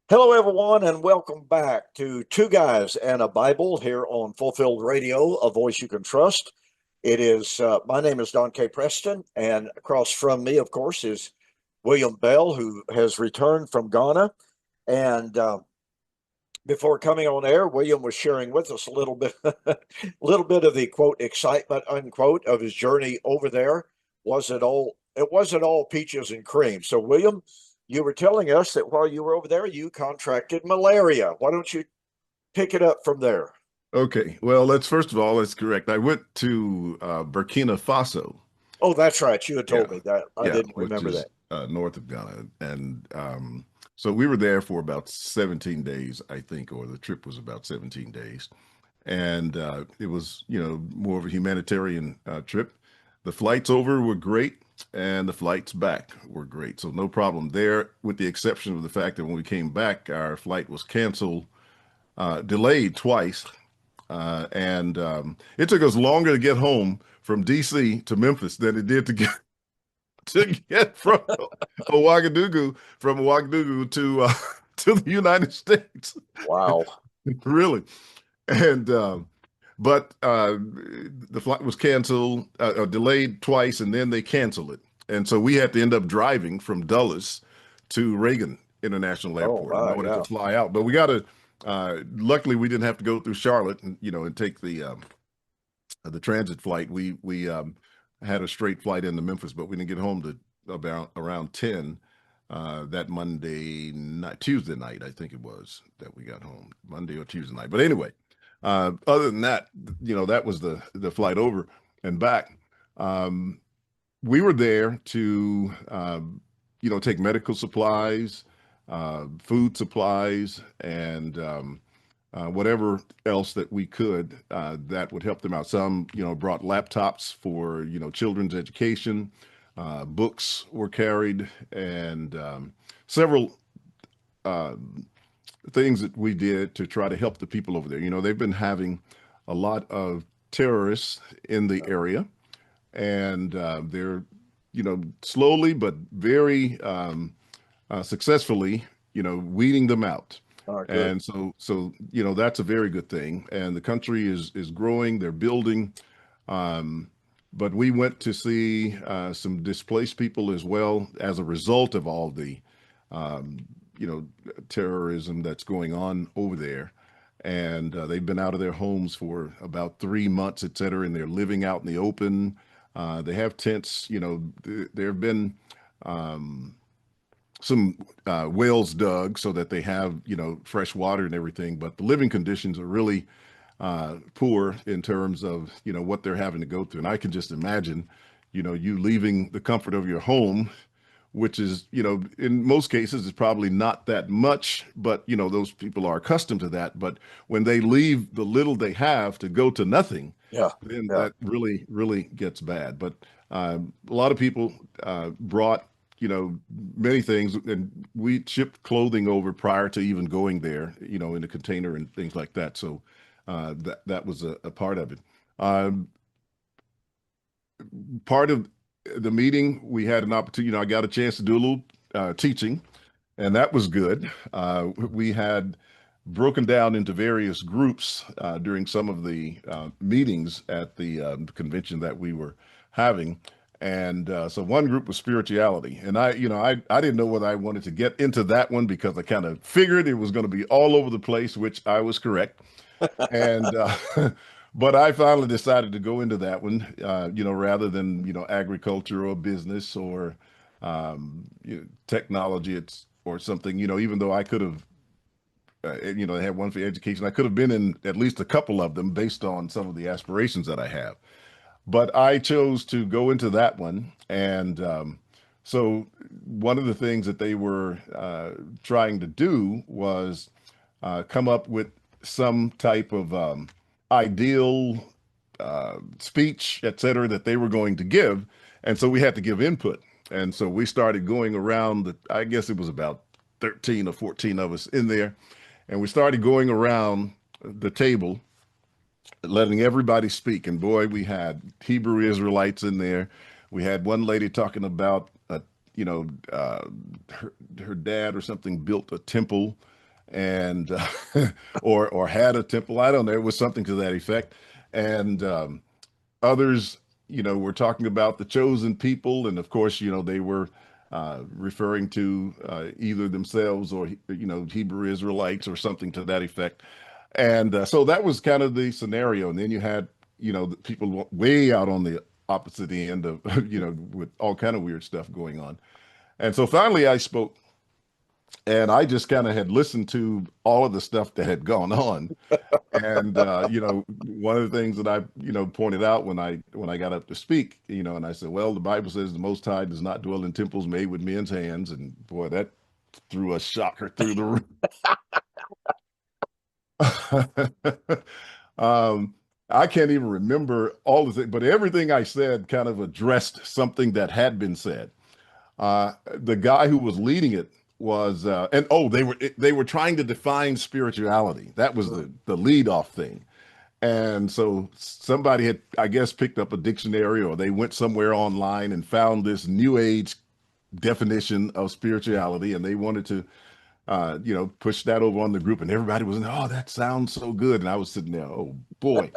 Hello, everyone, and welcome back to Two Guys and a Bible here on Fulfilled Radio, a voice you can trust. My name is Don K. Preston, and across from me, of course, is William Bell, who has returned from Ghana. And before coming on air, William was sharing with us a little bit, a little bit of the quote excitement unquote of his journey over there. Was it all? It wasn't all peaches and cream. So, William, you were telling us that while you were over there, you contracted malaria. Why don't you pick it up from there? Okay, well, let's first of all, that's correct. I went to Burkina Faso. Oh, that's right. You had Yeah, told me that. I yeah, didn't which remember is that. north of Ghana, and so we were there for about 17 days, I think, or the trip was about 17 days, and it was, more of a humanitarian trip. The flights over were great, and the flights back were great, so no problem there, with the exception of the fact that when we came back, our flight was canceled, delayed twice. And it took us longer to get home from DC to Memphis than it did to get from Ouagadougou to to the United States. Wow. Really. And but the flight was canceled, delayed twice, and then they canceled it. And so we had to end up driving from Dulles to Reagan International Oh, Airport in my, order to yeah. fly out. But we got to. Luckily, we didn't have to go through Charlotte and and take the transit flight. We had a straight flight into Memphis, but we didn't get home to about around 10 that Monday night, Tuesday night, I think it was that we got home, Monday or Tuesday night. But anyway, other than that, that was the flight over and back. Um, we were there to take medical supplies, food supplies, and whatever else that we could that would help them out. Some, brought laptops for, children's education. Books were carried, and several uh, things that we did to try to help the people over there. They've been having a lot of terrorists in the area, and they're, slowly but very successfully, weeding them out. Oh, good. And so that's a very good thing. And the country is growing. They're building. Um, but we went to see some displaced people as well as a result of all the um, you know terrorism that's going on over there. And they've been out of their homes for about 3 months, et cetera, and they're living out in the open. They have tents. There have been um, some wells dug so that they have fresh water and everything, but the living conditions are really poor in terms of what they're having to go through. And I can just imagine you leaving the comfort of your home, which is in most cases is probably not that much, but those people are accustomed to that. But when they leave the little they have to go to nothing, Yeah. then Yeah. that really gets bad. But a lot of people brought many things, and we shipped clothing over prior to even going there, in a container and things like that. So that was a part of it. Um, Part of the meeting, we had an opportunity. I got a chance to do a little teaching, and that was good. We had broken down into various groups during some of the meetings at the convention that we were having. And so one group was spirituality. And I didn't know whether I wanted to get into that one because I kind of figured it was going to be all over the place, which I was correct. And but I finally decided to go into that one, rather than agriculture or business or technology. It's or something. Even though I could have, I had one for education. I could have been in at least a couple of them based on some of the aspirations that I have. But I chose to go into that one, and so one of the things that they were trying to do was come up with some type of ideal speech, et cetera, that they were going to give. And so we had to give input. And so we started going around I guess it was about 13 or 14 of us in there. And we started going around the table, letting everybody speak. And boy, we had Hebrew Israelites in there. We had one lady talking about, you know, uh, her dad or something built a temple and or had a temple. I don't know. It was something to that effect. And others, were talking about the chosen people, and of course, they were referring to either themselves or Hebrew Israelites or something to that effect. And so that was kind of the scenario. And then you had the people way out on the opposite end of with all kind of weird stuff going on. And so finally I spoke, and I just kind of had listened to all of the stuff that had gone on. And one of the things that I pointed out when I got up to speak, and I said, well, the Bible says the Most High does not dwell in temples made with men's hands. And boy, that threw a shocker through the room. I can't even remember all of it, but everything I said kind of addressed something that had been said. The guy who was leading it was, and oh, they were trying to define spirituality. That was the lead off thing. And so somebody had, I guess, picked up a dictionary, or they went somewhere online and found this new age definition of spirituality, and they wanted to push that over on the group, and everybody was, oh, that sounds so good. And I was sitting there, oh boy,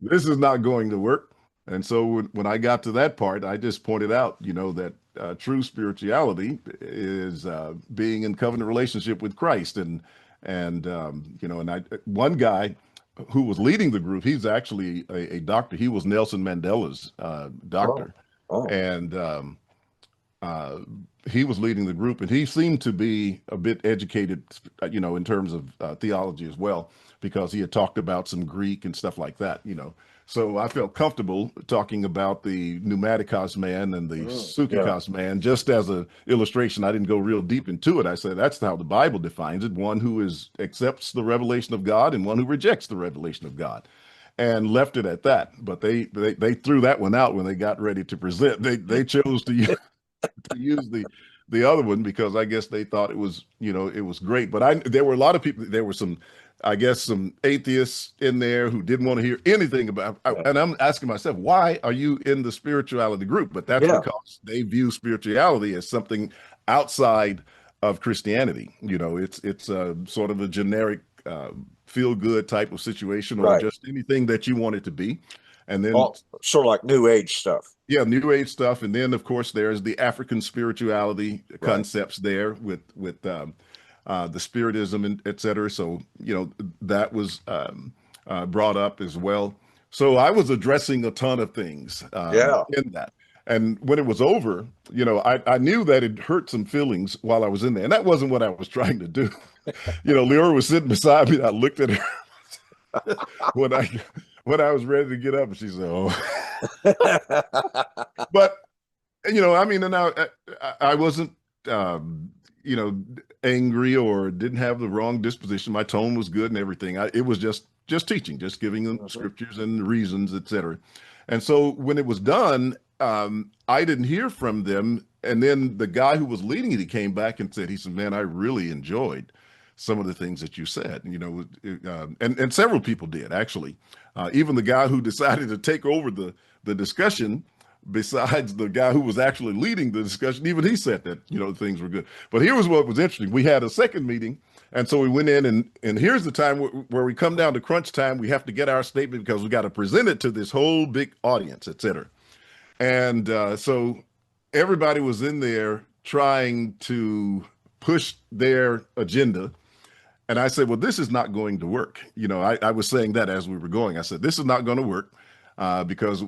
this is not going to work. And so when I got to that part, I just pointed out, that true spirituality is being in covenant relationship with Christ. And one guy who was leading the group, he's actually a doctor. He was Nelson Mandela's doctor. Oh. And he was leading the group, and he seemed to be a bit educated, in terms of theology as well, because he had talked about some Greek and stuff like that, So I felt comfortable talking about the pneumaticos man and the psychikos man, just as an illustration. I didn't go real deep into it. I said that's how the Bible defines it: one who accepts the revelation of God and one who rejects the revelation of God, and left it at that. But they threw that one out when they got ready to present. They chose to use the other one because I guess they thought it was great. But there were a lot of people. There were some atheists in there who didn't want to hear anything about. And I'm asking myself, why are you in the spirituality group? But that's because they view spirituality as something outside of Christianity. It's sort of a generic feel good type of situation, or just anything that you want it to be. And then sort of like New Age stuff. Yeah, New Age stuff. And then, of course, there's the African spirituality concepts there with the Spiritism, and et cetera. So, that was brought up as well. So I was addressing a ton of things in that. And when it was over, I knew that it hurt some feelings while I was in there. And that wasn't what I was trying to do. Leora was sitting beside me, and I looked at her when I was ready to get up, and she said, oh. But, and I wasn't, angry or didn't have the wrong disposition. My tone was good and everything. It was just teaching, just giving them scriptures and reasons, et cetera. And so when it was done, I didn't hear from them. And then the guy who was leading it, he came back and said, man, I really enjoyed some of the things that you said, and several people did, actually. Even the guy who decided to take over the discussion, besides the guy who was actually leading the discussion, even he said that, things were good. But here was what was interesting. We had a second meeting, and so we went in, and here's the time where we come down to crunch time. We have to get our statement because we got to present it to this whole big audience, et cetera. And so everybody was in there trying to push their agenda. And I said, well, this is not going to work. I was saying that as we were going. I said, this is not going to work because,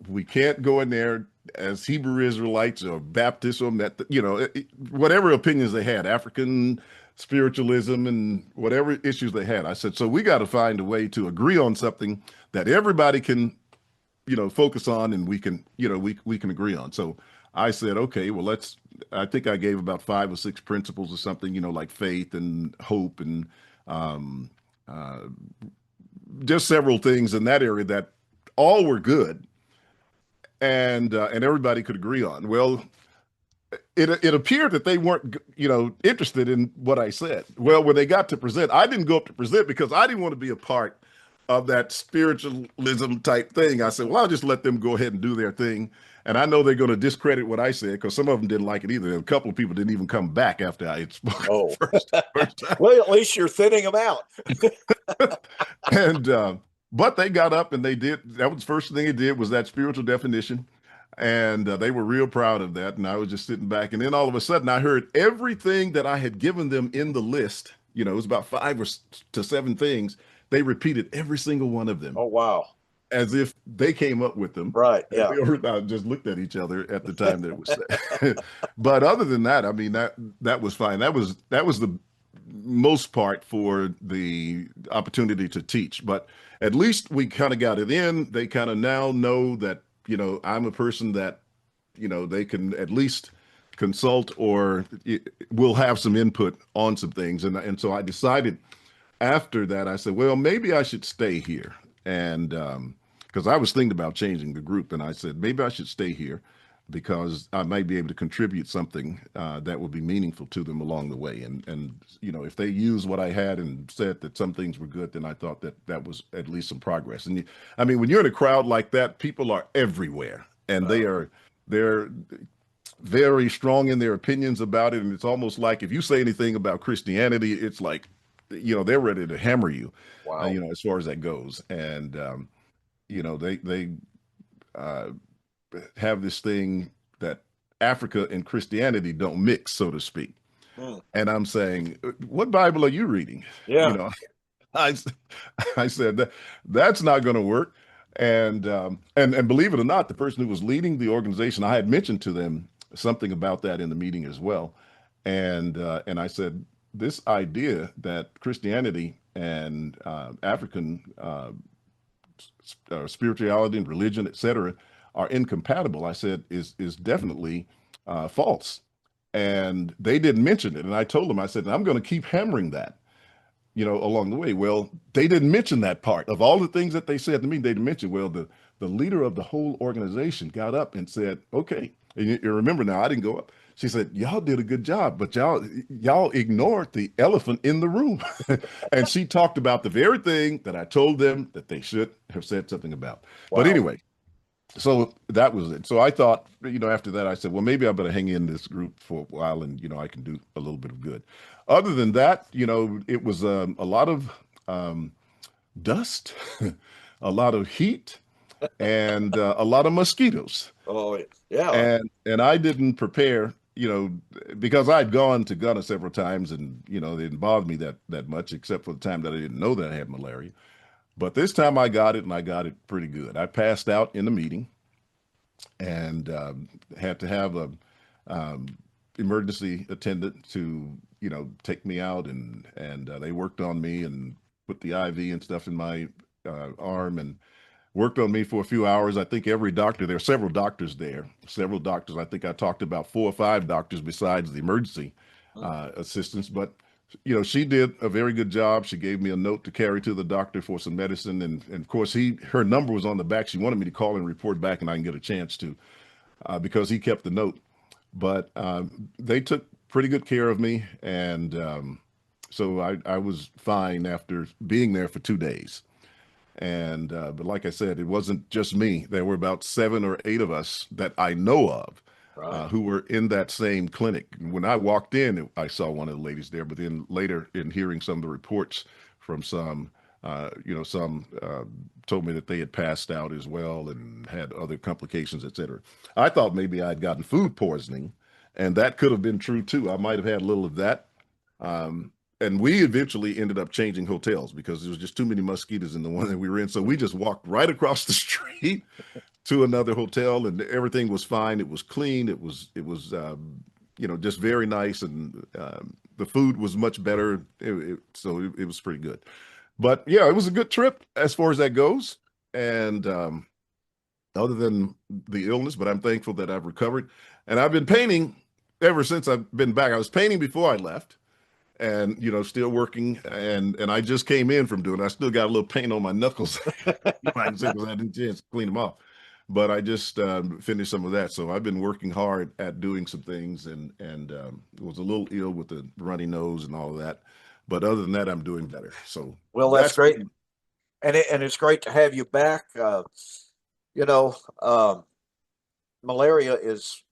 we can't go in there as Hebrew Israelites or Baptists or whatever opinions they had, African spiritualism and whatever issues they had. I said, so we got to find a way to agree on something that everybody can, focus on, and we can, we can agree on. So I said, okay, well, I think I gave about 5 or 6 principles or something, like faith and hope and just several things in that area that all were good and everybody could agree on. Well, it appeared that they weren't, interested in what I said. Well, when they got to present, I didn't go up to present because I didn't want to be a part of that spiritualism type thing. I said, well, I'll just let them go ahead and do their thing. And I know they're going to discredit what I said because some of them didn't like it either. A couple of people didn't even come back after I had spoken Oh, first time. well, at least you're thinning them out. And but they got up and they did. That was the first thing they did was that spiritual definition, and they were real proud of that. And I was just sitting back, and then all of a sudden I heard everything that I had given them in the list. You know, it was about 5 to 7 things. They repeated every single one of them Oh, wow. as if they came up with them. Right. And Yeah. we were just looked at each other at the time that it was said. But other than that, I mean, that was fine. That was the most part for the opportunity to teach. But at least we kind of got it in. They kind of now know that, you know, I'm a person that, you know, they can at least consult or we'll have some input on some things. And so I decided after that, I said, well, maybe I should stay here. And because I was thinking about changing the group, and I said, maybe I should stay here because I might be able to contribute something that would be meaningful to them along the way. And you know, if they use what I had and said that some things were good, then I thought that that was at least some progress. And I mean, when you're in a crowd like that, people are everywhere, and they're very strong in their opinions about it. And it's almost like if you say anything about Christianity, it's like, you know, they're ready to hammer you, Wow. you know, as far as that goes. And, you know, they uh, have this thing that Africa and Christianity don't mix, so to speak. Mm. And I'm saying, what Bible are you reading? Yeah. You know, I, I said that's not going to work. And believe it or not, the person who was leading the organization, I had mentioned to them something about that in the meeting as well. And I said, this idea that Christianity and African spirituality and religion, etc., are incompatible, I said, is definitely false. And they didn't mention it. And I told them, I said, I'm going to keep hammering that, you know, along the way. Well, they didn't mention that part of all the things that they said to me. They didn't mention, well, the leader of the whole organization got up and said, okay. And you remember now, I didn't go up. She said, y'all did a good job, but y'all ignored the elephant in the room. And she talked about the very thing that I told them that they should have said something about. Wow. But anyway, so that was it. So I thought, you know, after that, I said, well, maybe I better hang in this group for a while and, you know, I can do a little bit of good. Other than that, you know, it was a lot of dust, a lot of heat, and a lot of mosquitoes. Oh, yeah. And I didn't prepare, you know, because I'd gone to Ghana several times and, you know, it didn't bother me that much, except for the time that I didn't know that I had malaria. But this time I got it, and I got it pretty good. I passed out in the meeting and had to have a um, emergency attendant to, you know, take me out, and they worked on me and put the IV and stuff in my arm and worked on me for a few hours. I think every doctor, there are several doctors there, several doctors. I think I talked to about 4 or 5 doctors besides the emergency assistants, but you know, she did a very good job. She gave me a note to carry to the doctor for some medicine. And of course, her number was on the back. She wanted me to call and report back and I can get a chance to, because he kept the note. But they took pretty good care of me. And so I was fine after being there for 2 days. And but like I said, it wasn't just me. There were about 7 or 8 of us that I know of Right. who were in that same clinic. When I walked in, I saw one of the ladies there, but then later in hearing some of the reports from some, you know, some told me that they had passed out as well and had other complications, etc. I thought maybe I'd gotten food poisoning, and that could have been true too. I might have had a little of that. And we eventually ended up changing hotels because there was just too many mosquitoes in the one that we were in. So we just walked right across the street to another hotel, and everything was fine. It was clean. It was you know, just very nice, and the food was much better. So it was pretty good. But yeah, it was a good trip as far as that goes. And other than the illness, but I'm thankful that I've recovered, and I've been painting ever since I've been back. I was painting before I left, and you know, still working, and I just came in from doing it. I still got a little paint on my knuckles. You might say, because I didn't chance to clean them off, but I just finished some of that. So I've been working hard at doing some things, and was a little ill with the runny nose and all of that, but other than that, I'm doing better. So Well, that's great. and it's great to have you back. You know, malaria is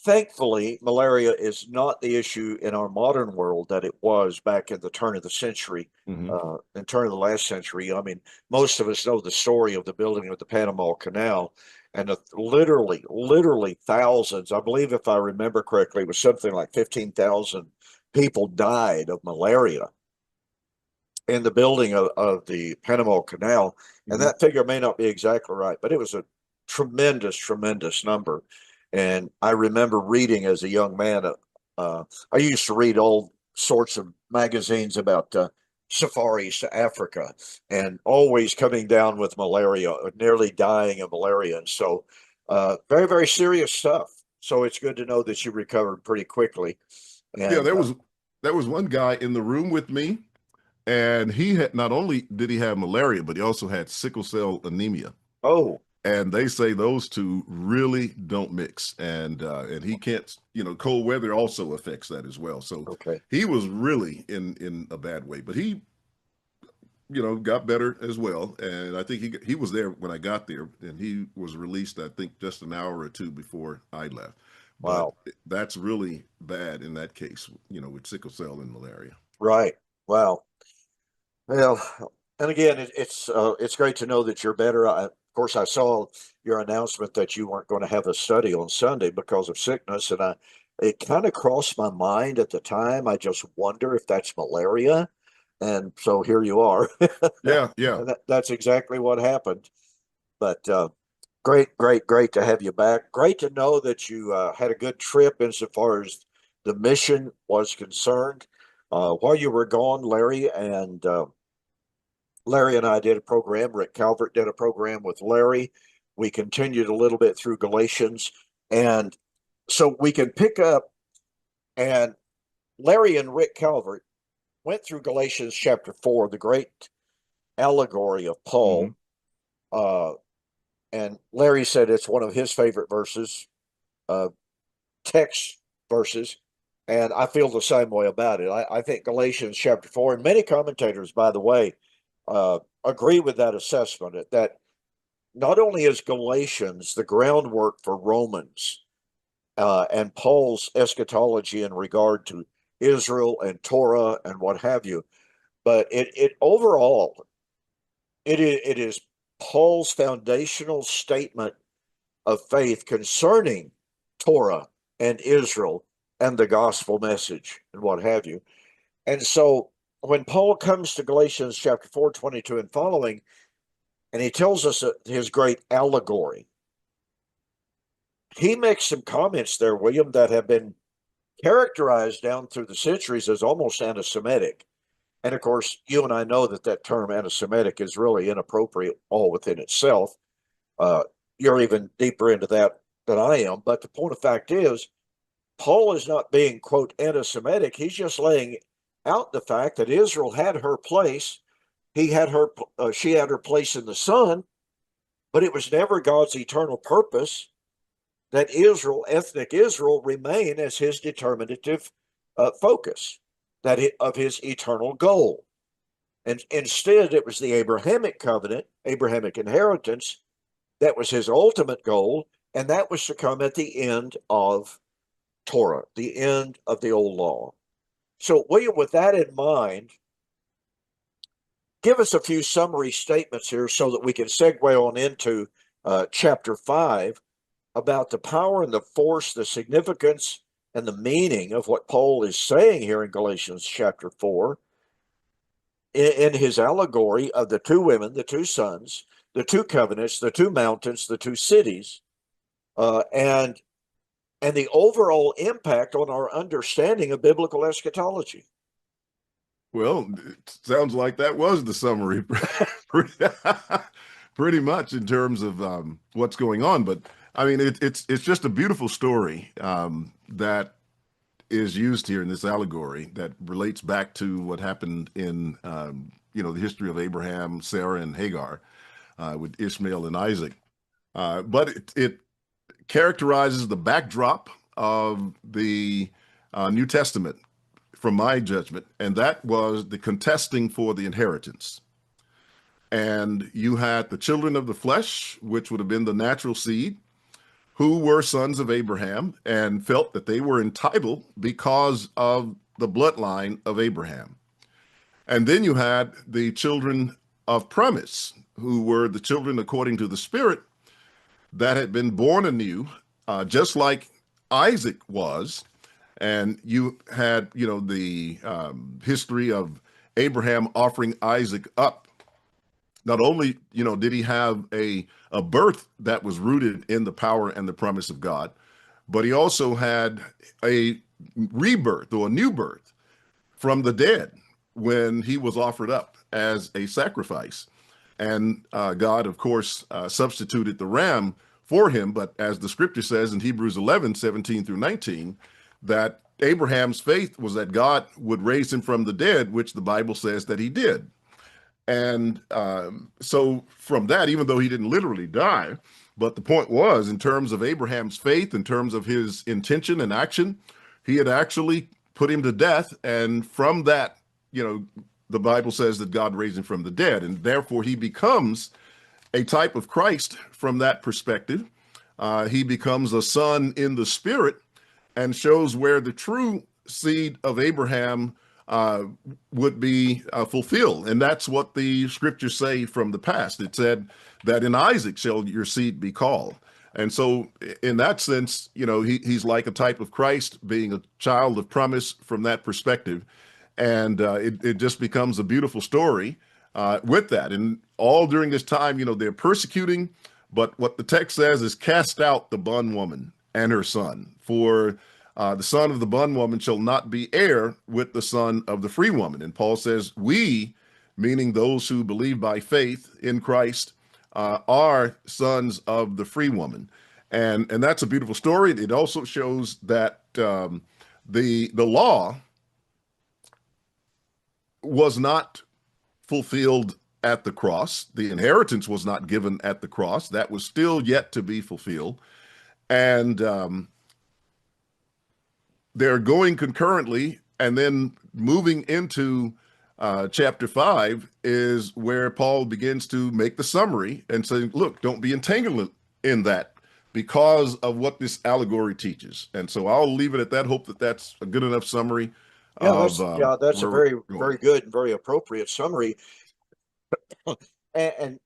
thankfully, malaria is not the issue in our modern world that it was back in the turn of the century, Hmm. in turn of the last century. I mean, most of us know the story of the building of the Panama Canal, and literally thousands. I believe, if I remember correctly, it was something like 15,000 people died of malaria in the building of the Panama Canal. And Hmm. that figure may not be exactly right, but it was a tremendous number. And I remember reading as a young man, I used to read all sorts of magazines about safaris to Africa and always coming down with malaria, nearly dying of malaria. And so, very serious stuff. So it's good to know that you recovered pretty quickly. Yeah, And there was one guy in the room with me, and he had not only did he have malaria, but he also had sickle cell anemia. oh, And they say those two really don't mix, and he can't, cold weather also affects that as well. So okay. he was really in a bad way, but he, got better as well. And I think he was there when I got there, and he was released, I think, just an hour or two before I left. But Wow. that's really bad in that case, with sickle cell and malaria. Right. Wow. Well, and again, it's great to know that you're better. Of course, I saw your announcement that you weren't going to have a study on Sunday because of sickness, and it kind of crossed my mind at the time. I just wonder if that's malaria, and so here you are. Yeah, yeah. And that's exactly what happened. But great to have you back. Great to know that you had a good trip insofar as the mission was concerned. While you were gone, Larry and I did a program. Rick Calvert did a program with Larry. We continued a little bit through Galatians. And so we can pick up, and Larry and Rick Calvert went through Galatians chapter 4, the great allegory of Hmm. Paul. Uh, and Larry said it's one of his favorite verses, uh, text verses. And I feel the same way about it. I think Galatians chapter 4, and many commentators, by the way, agree with that assessment that not only is Galatians the groundwork for Romans and Paul's eschatology in regard to Israel and Torah and what have you, but it overall it is Paul's foundational statement of faith concerning Torah and Israel and the gospel message and what have you. And so when Paul comes to Galatians chapter 4:22 and following, and he tells us his great allegory, he makes some comments there, William, that have been characterized down through the centuries as almost anti-Semitic. And of course, you and I know that that term anti-Semitic is really inappropriate all within itself. Uh, you're even deeper into that than I am. But the point of fact is, Paul is not being, quote, anti-Semitic. He's just laying out the fact that Israel had her place. She had her place in the Son, but it was never God's eternal purpose that Israel, ethnic Israel, remain as his determinative focus, of his eternal goal. And instead, it was the Abrahamic covenant, Abrahamic inheritance, that was his ultimate goal, and that was to come at the end of Torah, the end of the old law. So, William, with that in mind, give us a few summary statements here so that we can segue on into chapter 5 about the power and the force, the significance, and the meaning of what Paul is saying here in Galatians chapter 4 in his allegory of the two women, the two sons, the two covenants, the two mountains, the two cities, uh, and and the overall impact on our understanding of biblical eschatology. Well, it sounds like that was the summary, pretty, pretty much in terms of what's going on. But I mean, it's just a beautiful story that is used here in this allegory that relates back to what happened in the history of Abraham, Sarah, and Hagar with Ishmael and Isaac. But it characterizes the backdrop of the New Testament from my judgment, and that was the contesting for the inheritance. And you had the children of the flesh, which would have been the natural seed, who were sons of Abraham and felt that they were entitled because of the bloodline of Abraham. And then you had the children of promise, who were the children according to the Spirit that had been born anew, just like Isaac was. And you had, the history of Abraham offering Isaac up. Not only, did he have a birth that was rooted in the power and the promise of God, but he also had a rebirth or a new birth from the dead when he was offered up as a sacrifice. And God, of course, substituted the ram for him. But as the scripture says in Hebrews 11:17-19, that Abraham's faith was that God would raise him from the dead, which the Bible says that he did. And so from that, even though he didn't literally die, but the point was, in terms of Abraham's faith, in terms of his intention and action, he had actually put him to death. And from that, the Bible says that God raised him from the dead. And therefore, he becomes a type of Christ from that perspective. He becomes a son in the Spirit and shows where the true seed of Abraham would be fulfilled. And that's what the scriptures say from the past. It said that in Isaac shall your seed be called. And so in that sense, he's like a type of Christ, being a child of promise from that perspective. And it just becomes a beautiful story with that. And all during this time, they're persecuting, but what the text says is cast out the bondwoman and her son, for the son of the bondwoman shall not be heir with the son of the free woman. And Paul says, we, meaning those who believe by faith in Christ, are sons of the free woman. And that's a beautiful story. It also shows that the law was not fulfilled at the cross. The inheritance was not given at the cross. That was still yet to be fulfilled. And they're going concurrently, and then moving into chapter 5 is where Paul begins to make the summary and saying, look, don't be entangled in that because of what this allegory teaches. And so I'll leave it at that. Hope that that's a good enough summary. That's a very, very good and very appropriate summary. And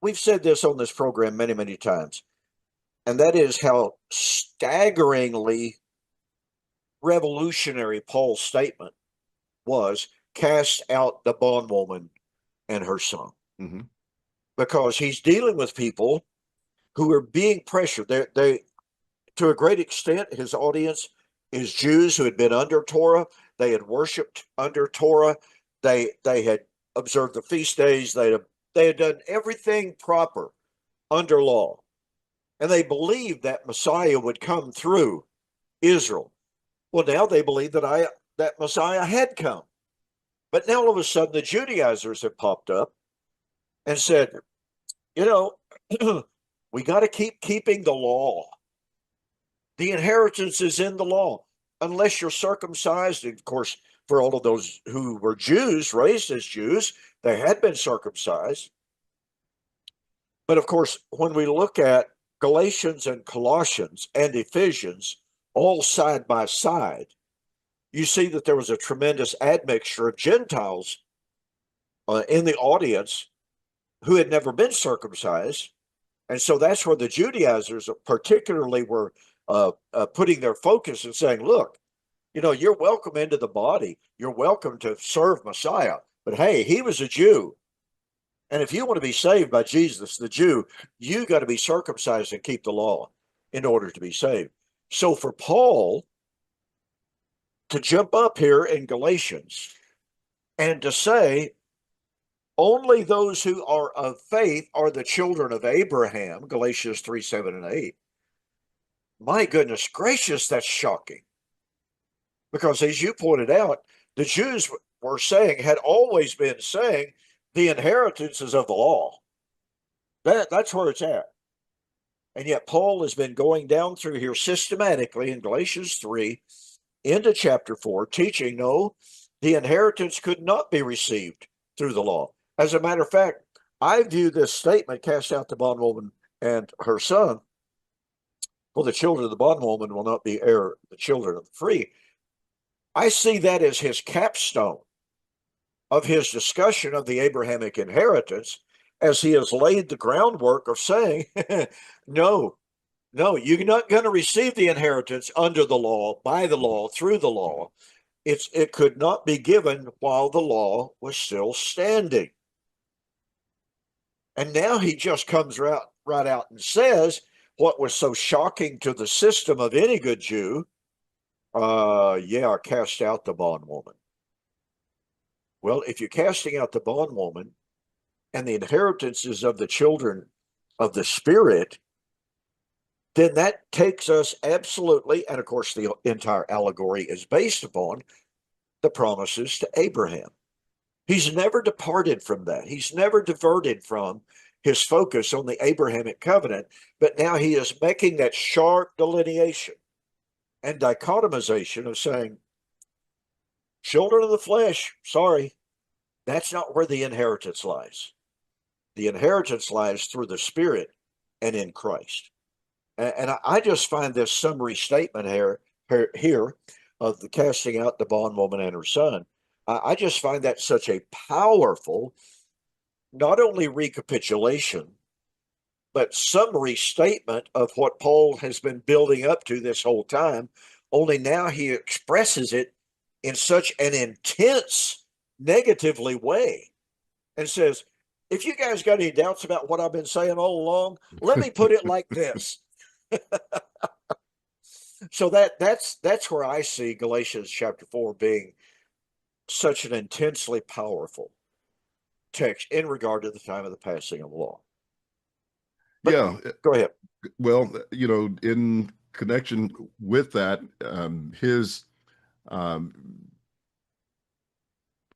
we've said this on this program many, many times, and that is how staggeringly revolutionary Paul's statement was: cast out the bondwoman and her son. Mm-hmm. Because he's dealing with people who are being pressured. They, to a great extent, his audience is Jews who had been under Torah. They had worshipped under Torah. They had observed the feast days. They had done everything proper under law. And they believed that Messiah would come through Israel. Well, now they believe that Messiah had come. But now all of a sudden the Judaizers have popped up and said, we got to keep keeping the law. The inheritance is in the law. Unless you're circumcised, and of course, for all of those who were Jews, raised as Jews, they had been circumcised. But of course, when we look at Galatians and Colossians and Ephesians, all side by side, you see that there was a tremendous admixture of Gentiles in the audience who had never been circumcised. And so that's where the Judaizers particularly were putting their focus and saying, look, you're welcome into the body. You're welcome to serve Messiah. But hey, he was a Jew. And if you want to be saved by Jesus, the Jew, you got to be circumcised and keep the law in order to be saved. So for Paul to jump up here in Galatians and to say, only those who are of faith are the children of Abraham, Galatians 3:7-8. My goodness gracious, that's shocking. Because as you pointed out, the Jews had always been saying, the inheritance is of the law. That's where it's at. And yet Paul has been going down through here systematically in Galatians 3 into chapter 4, teaching, no, the inheritance could not be received through the law. As a matter of fact, I view this statement, cast out the bondwoman and her son, for the children of the bondwoman will not be heir the children of the free. I see that as his capstone of his discussion of the Abrahamic inheritance, as he has laid the groundwork of saying, no, no, you're not going to receive the inheritance under the law, by the law, through the law. It could not be given while the law was still standing. And now he just comes right out and says what was so shocking to the system of any good Jew, cast out the bondwoman. Well, if you're casting out the bondwoman and the inheritance is of the children of the Spirit, then that takes us absolutely, and of course the entire allegory is based upon the promises to Abraham. He's never departed from that. He's never diverted from his focus on the Abrahamic covenant, but now he is making that sharp delineation and dichotomization of saying, children of the flesh, sorry, that's not where the inheritance lies. The inheritance lies through the Spirit and in Christ. And I just find this summary statement here of the casting out the bondwoman and her son. I just find that such a powerful, not only recapitulation, but summary statement of what Paul has been building up to this whole time, only now he expresses it in such an intense, negatively way and says, if you guys got any doubts about what I've been saying all along, let me put it like this. So that's where I see Galatians chapter 4 being such an intensely powerful text in regard to the time of the passing of the law. But Yeah. go ahead. Well, in connection with that, his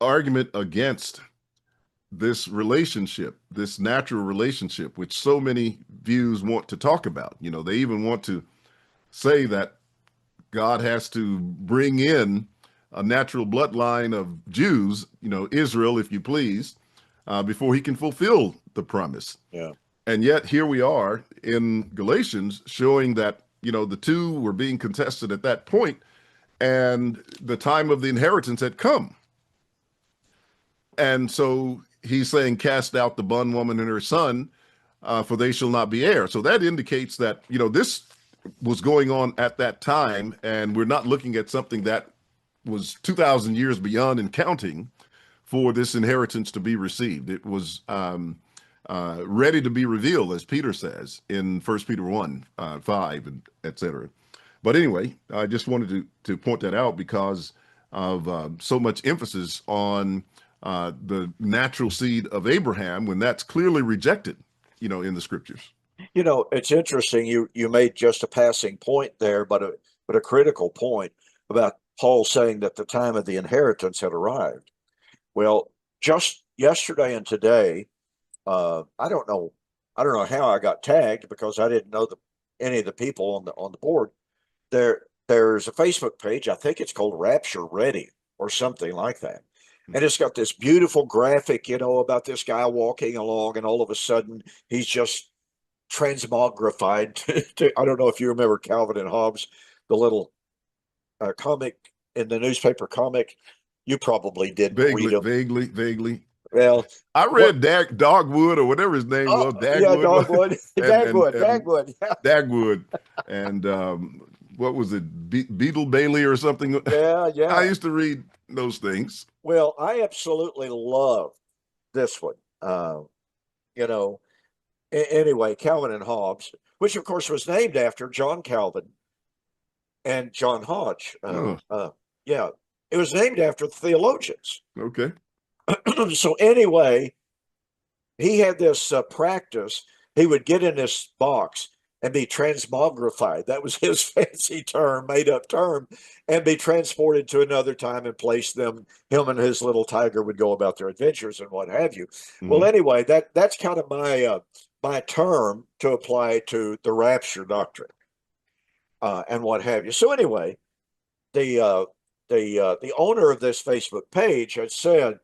argument against this relationship, this natural relationship, which so many views want to talk about. They even want to say that God has to bring in a natural bloodline of Jews, Israel, if you please, before he can fulfill the promise. Yeah. And yet here we are in Galatians showing that, the two were being contested at that point and the time of the inheritance had come. And so he's saying, cast out the bondwoman and her son, for they shall not be heirs. So that indicates that, this was going on at that time, and we're not looking at something that was 2,000 years beyond and counting for this inheritance to be received. It was ready to be revealed, as Peter says in 1 Peter 1, 5, and etc. But anyway, I just wanted to point that out because of so much emphasis on the natural seed of Abraham when that's clearly rejected, in the scriptures. It's interesting. You made just a passing point there, but a critical point about Paul saying that the time of the inheritance had arrived. Well, just yesterday and today, I don't know how I got tagged because I didn't know any of the people on the board. There's a Facebook page. I think it's called Rapture Ready or something like that. And it's got this beautiful graphic, about this guy walking along, and all of a sudden he's just transmogrified to I don't know if you remember Calvin and Hobbes, the little comic in the newspaper comic. You probably didn't read them. Vaguely. Well, I read Dogwood or whatever his name was. Dagwood. Yeah, Dogwood. Dagwood. Yeah. Dagwood. And what was it? Beetle Bailey or something? Yeah. I used to read those things. Well, I absolutely love this one. Anyway, Calvin and Hobbes, which of course was named after John Calvin and John Hodge. Yeah, it was named after the theologians. Okay. So anyway, he had this practice. He would get in this box and be transmogrified. That was his fancy term, made up term, and be transported to another time and place them. Him and his little tiger would go about their adventures and what have you. Mm-hmm. Well, anyway, that's kind of my term to apply to the rapture doctrine and what have you. So anyway, the owner of this Facebook page had said,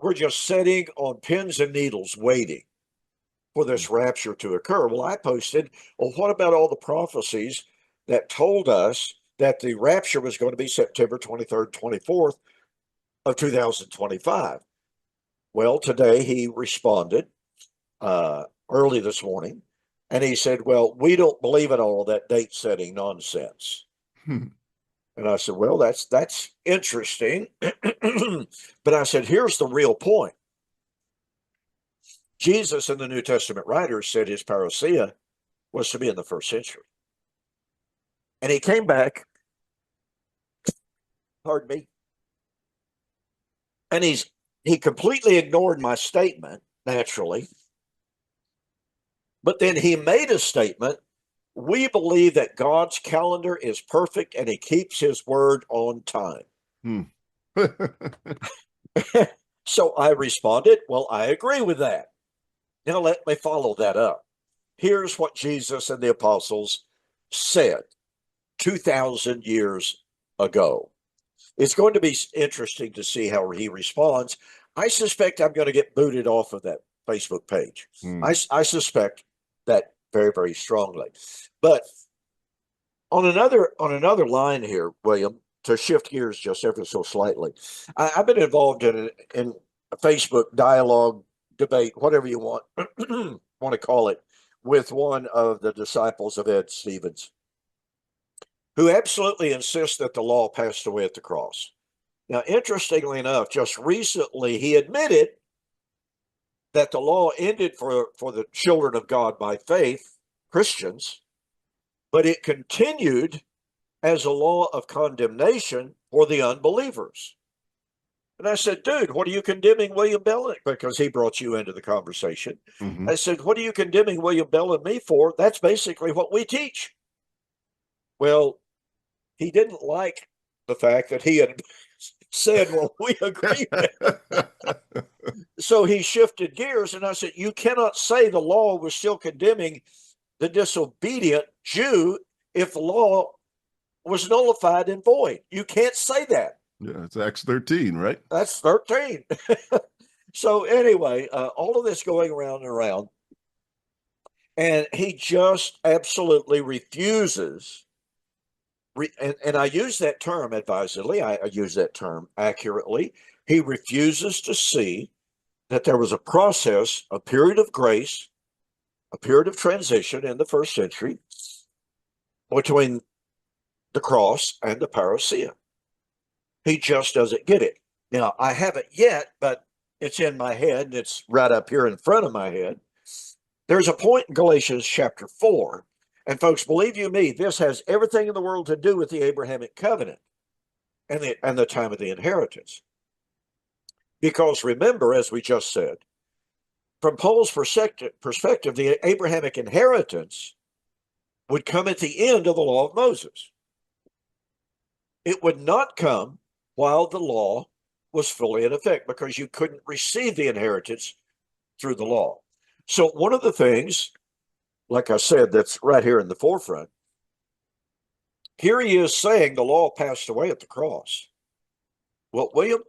we're just sitting on pins and needles waiting for this rapture to occur. Well, I posted, well, what about all the prophecies that told us that the rapture was going to be September 23rd, 24th of 2025? Well, today he responded early this morning, and he said, well, we don't believe in all that date setting nonsense. And I said, well, that's interesting. But I said, here's the real point. Jesus and the New Testament writers said his parousia was to be in the first century. And he came back, pardon me, and he completely ignored my statement, naturally. But then he made a statement. We believe that God's calendar is perfect and he keeps his word on time. So I responded, well, I agree with that. Now let me follow that up. Here's what Jesus and the apostles said 2,000 years ago. It's going to be interesting to see how he responds. I suspect I'm going to get booted off of that Facebook page. I suspect that very, very strongly. But on another line here, William, to shift gears just ever so slightly, I've been involved in a Facebook dialogue, debate, whatever you want to call it, with one of the disciples of Ed Stevens, who absolutely insists that the law passed away at the cross. Now, interestingly enough, just recently he admitted that the law ended for the children of God by faith, Christians, but it continued as a law of condemnation for the unbelievers. And I said, dude, what are you condemning William Bell? Because he brought you into the conversation. I said, what are you condemning William Bell and me for? That's basically what we teach. Well, he didn't like the fact that he had said, well, we agree. So he shifted gears, and I said, you cannot say the law was still condemning the disobedient Jew if the law was nullified and void. You can't say that. Yeah, it's Acts 13, right? That's 13. So anyway, all of this going around and around, and he just absolutely refuses. And I use that term advisedly. I use that term accurately. He refuses to see that there was a process, a period of grace, a period of transition in the first century between the cross and the parousia. He just doesn't get it. Now, I haven't yet, but it's in my head, and it's right up here in front of my head. There's a point in Galatians chapter 4, and folks, believe you me, this has everything in the world to do with the Abrahamic covenant and the time of the inheritance. Because remember, as we just said, from Paul's perspective, the Abrahamic inheritance would come at the end of the law of Moses. It would not come while the law was fully in effect, because you couldn't receive the inheritance through the law. So one of the things, like I said, that's right here in the forefront, here he is saying the law passed away at the cross. Well, William,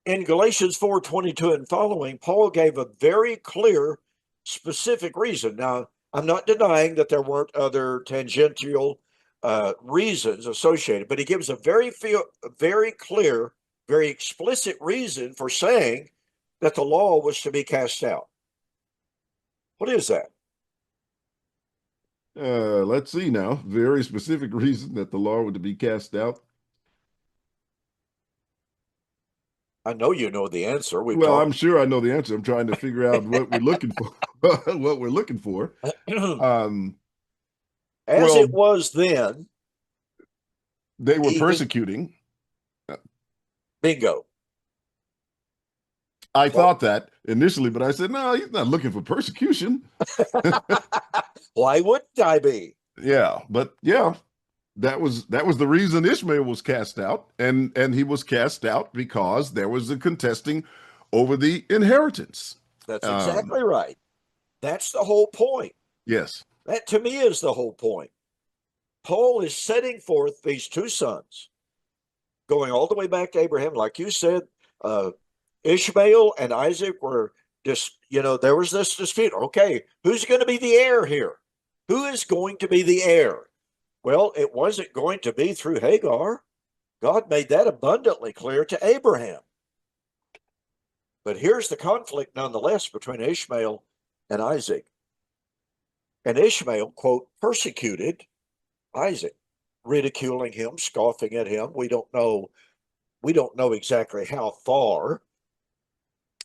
in Galatians 4:22 and following, Paul gave a very clear, specific reason. Now, I'm not denying that there weren't other tangential reasons associated, but he gives a very clear, very explicit reason for saying that the law was to be cast out. What is that? Let's see now. Very specific reason that the law would be cast out. I know you know the answer. I'm sure I know the answer. I'm trying to figure out what we're looking for. What we're looking for. As it was then, they were persecuting. Bingo. I thought that initially, but I said, no, he's not looking for persecution. Why wouldn't I be? Yeah, but yeah, that was the reason Ishmael was cast out, and he was cast out because there was a contesting over the inheritance. That's exactly right. That's the whole point. Yes. That to me is the whole point. Paul is setting forth these two sons, going all the way back to Abraham, like you said, Ishmael and Isaac were just, there was this dispute. Okay, who's going to be the heir here? Who is going to be the heir? Well, it wasn't going to be through Hagar. God made that abundantly clear to Abraham. But here's the conflict nonetheless between Ishmael and Isaac. And Ishmael, quote, persecuted Isaac, ridiculing him, scoffing at him. We don't know exactly how far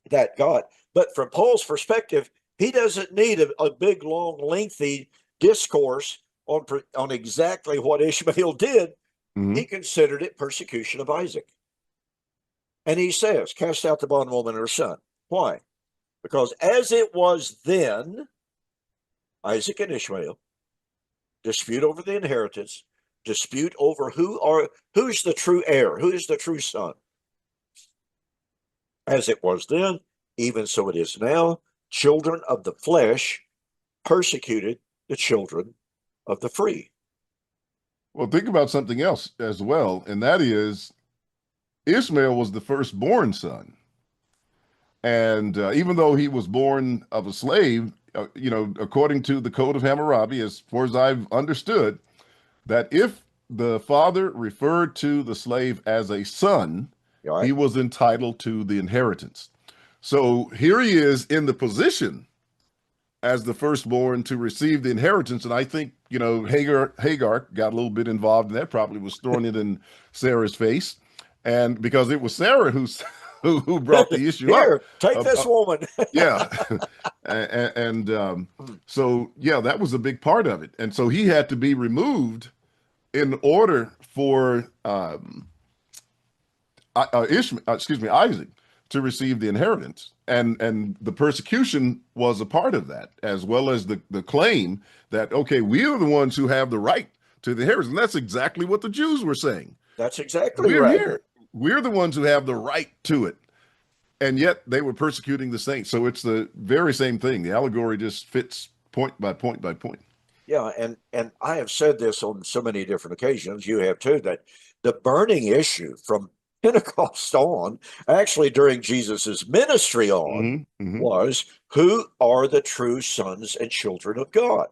that got. But from Paul's perspective, he doesn't need a big, long, lengthy discourse on exactly what Ishmael did. Mm-hmm. He considered it persecution of Isaac. And he says, cast out the bondwoman and her son. Why? Because as it was then, Isaac and Ishmael dispute over the inheritance, dispute over who's the true heir, who is the true son. As it was then, even so it is now, children of the flesh persecuted the children of the free. Well, think about something else as well, and that is Ishmael was the firstborn son. And even though he was born of a slave, according to the Code of Hammurabi, as far as I've understood, that if the father referred to the slave as a son, Right. he was entitled to the inheritance. So here he is in the position as the firstborn to receive the inheritance. And I think, Hagar got a little bit involved in that, probably was throwing it in Sarah's face. And because it was Sarah who brought the issue Here, up. take this woman. Yeah. So, yeah, that was a big part of it. And so he had to be removed in order for Isaac to receive the inheritance. And the persecution was a part of that, as well as the claim that, okay, we are the ones who have the right to the inheritance. And that's exactly what the Jews were saying. That's exactly We're right. here. We're the ones who have the right to it. And yet they were persecuting the saints. So it's the very same thing. The allegory just fits point by point by point. Yeah, and I have said this on so many different occasions, you have too, that the burning issue from Pentecost on, actually during Jesus's ministry on, was who are the true sons and children of God?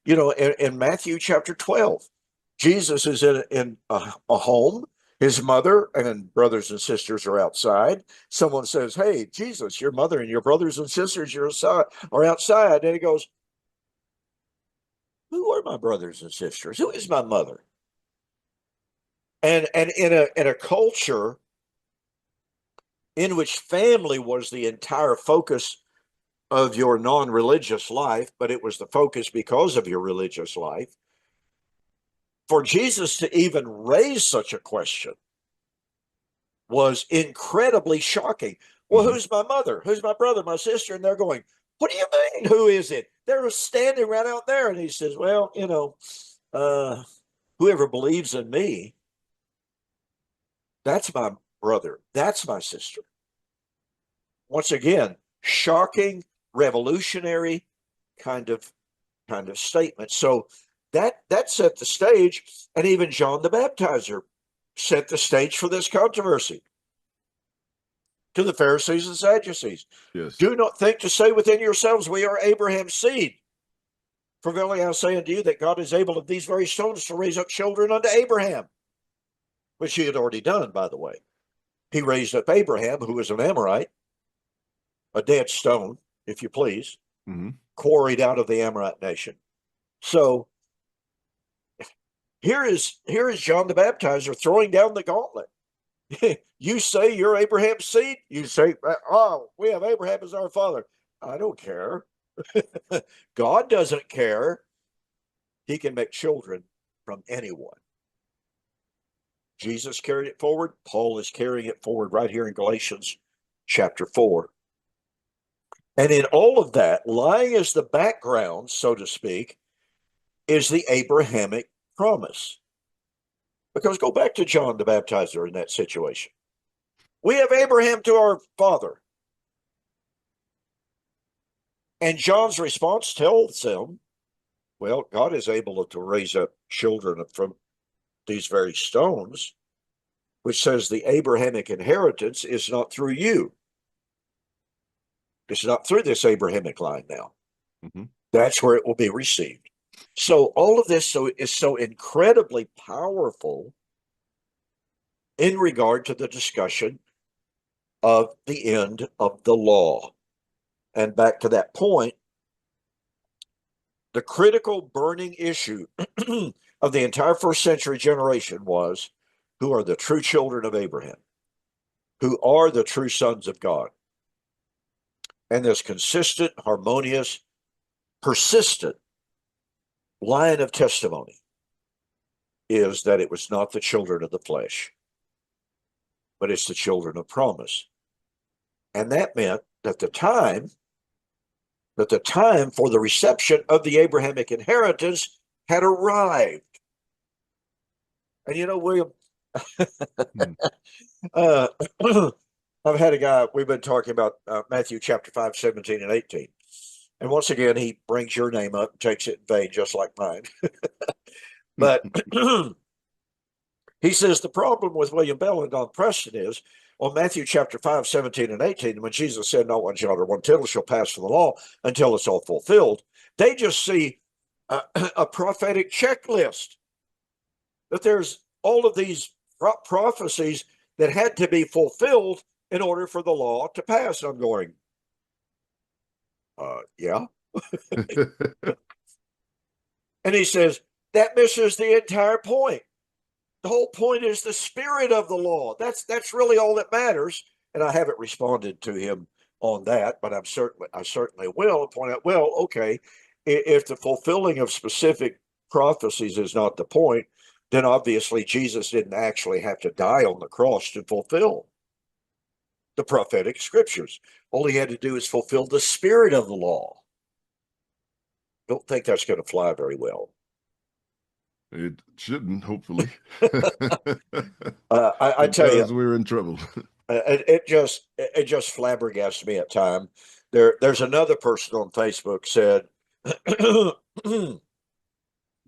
In Matthew chapter 12, Jesus is in a home. His mother and brothers and sisters are outside. Someone says, hey, Jesus, your mother and your brothers and sisters are outside. And he goes, who are my brothers and sisters? Who is my mother? And in a culture in which family was the entire focus of your non-religious life, but it was the focus because of your religious life, for Jesus to even raise such a question was incredibly shocking. Well, who's my mother? Who's my brother, my sister? And they're going, what do you mean, who is it? They're standing right out there. And he says, well, whoever believes in me, that's my brother. That's my sister. Once again, shocking, revolutionary kind of statement. So that set the stage, and even John the Baptizer set the stage for this controversy to the Pharisees and Sadducees. Yes. Do not think to say within yourselves, we are Abraham's seed. For verily I say unto you that God is able of these very stones to raise up children unto Abraham, which he had already done, by the way. He raised up Abraham, who was an Amorite, a dead stone, if you please, quarried out of the Amorite nation. So here is John the Baptizer throwing down the gauntlet. You say you're Abraham's seed? You say, oh, we have Abraham as our father. I don't care. God doesn't care. He can make children from anyone. Jesus carried it forward. Paul is carrying it forward right here in Galatians chapter 4. And in all of that, lying as the background, so to speak, is the Abrahamic promise. Because go back to John the Baptizer in that situation. We have Abraham to our father. And John's response tells them, well, God is able to raise up children from these very stones, which says the Abrahamic inheritance is not through you. It's not through this Abrahamic line now. Mm-hmm. That's where it will be received. So all of this is so incredibly powerful in regard to the discussion of the end of the law. And back to that point, the critical burning issue of the entire first century generation was, who are the true children of Abraham? Who are the true sons of God? And this consistent, harmonious, persistent line of testimony is that it was not the children of the flesh, but it's the children of promise. And that meant that the time for the reception of the Abrahamic inheritance had arrived. And you know, William, I've had a guy, we've been talking about Matthew chapter 5, 17 and 18. And once again, he brings your name up and takes it in vain, just like mine. But he says the problem with William Bell and Don Preston is on Matthew chapter 5, 17 and 18, when Jesus said, not one jot or one tittle shall pass from the law until it's all fulfilled, they just see a prophetic checklist, that there's all of these prophecies that had to be fulfilled in order for the law to pass. And I'm going, yeah. And he says, that misses the entire point. The whole point is the spirit of the law. That's really all that matters. And I haven't responded to him on that, but I certainly will point out, well, okay, if the fulfilling of specific prophecies is not the point, then obviously Jesus didn't actually have to die on the cross to fulfill the prophetic scriptures. All he had to do is fulfill the spirit of the law. Don't think that's going to fly very well. It shouldn't, hopefully. I tell you, we're in trouble. it just flabbergasted me at time. There's another person on Facebook said